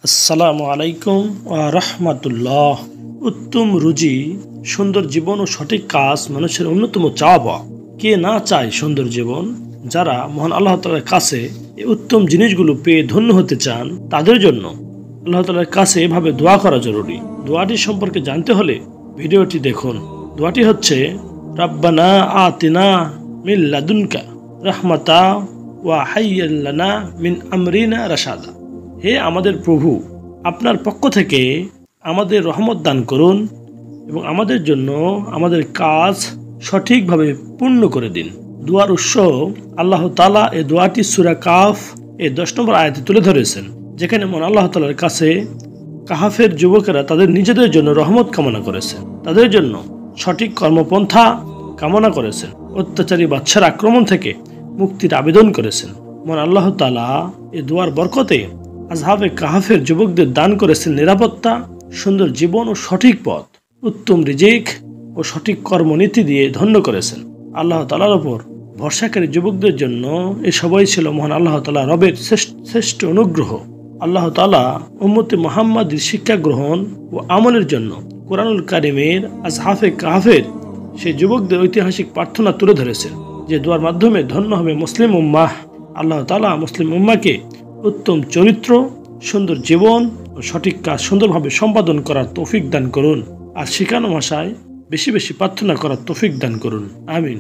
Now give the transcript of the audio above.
আসসালামু আলাইকুম ওয়া রাহমাতুল্লাহ। উত্তম রুজি, সুন্দর জীবন ও সঠিক কাজ মানুষের অন্যতম চাওয়া। কে না চায় সুন্দর জীবন? যারা মহান আল্লাহ তাআলার কাছে এই উত্তম জিনিসগুলো পেয়ে ধন্য হতে চান, তাদের জন্য আল্লাহ তাআলার কাছে এভাবে দোয়া করা জরুরি। দোয়াটি সম্পর্কে জানতে হলে ভিডিওটি দেখুন। দোয়াটি হচ্ছে, রাব্বানা আতিনা মিন লাদুনকা রাহমাতা ওয়া হাইয়্যিল লানা মিন আমরিনা রাশাদা। হে আমাদের প্রভু, আপনার পক্ষ থেকে আমাদের রহমত দান করুন এবং আমাদের জন্য আমাদের কাজ সঠিকভাবে পূর্ণ করে দিন। দোয়ার উৎস আল্লাহ তাআলা এই দোয়াটি সূরা কাহফ 10 নম্বর আয়াতে তুলে ধরেছেন, যেখানে মহান আল্লাহ তাআলার কাছে কাহফের যুবকেরা তাদের নিজেদের জন্য রহমত কামনা করেছেন, তাদের জন্য সঠিক কর্মপন্থা কামনা করেছেন, অত্যাচারী বাদশার আক্রমণ থেকে মুক্তির আবেদন করেছেন। মহান আল্লাহ তাআলা এই দোয়ার বরকতে আসহাবে কাহফের যুবকদের দান করেছেন নিরাপত্তা, সুন্দর জীবন ও সঠিক পথ, উত্তম রিজিক ও সঠিক কর্মনীতি দিয়ে ধন্য করেছেন। আল্লাহ তাআলার উপর ভরসাকারী যুবকদের জন্য এ সবই ছিল মহান আল্লাহ তাআলা রবের শ্রেষ্ঠ অনুগ্রহ। আল্লাহ তাআলা উম্মতে মুহাম্মাদের শিক্ষা গ্রহণ ও আমলের জন্য কোরআনুল কারীমের আসহাবে কাহফের সেই যুবকদের ঐতিহাসিক প্রার্থনা তুলে ধরেছেন, যে দোয়ার মাধ্যমে ধন্য হবে মুসলিম উম্মাহ। আল্লাহ তাআলা মুসলিম উম্মাহকে উত্তম চরিত্র, সুন্দর জীবন ও সঠিক কাজ সুন্দরভাবে সম্পাদন করার তৌফিক দান করুন, আর শিখানো ভাষায় বেশি বেশি প্রার্থনা করার তৌফিক দান করুন। আমিন।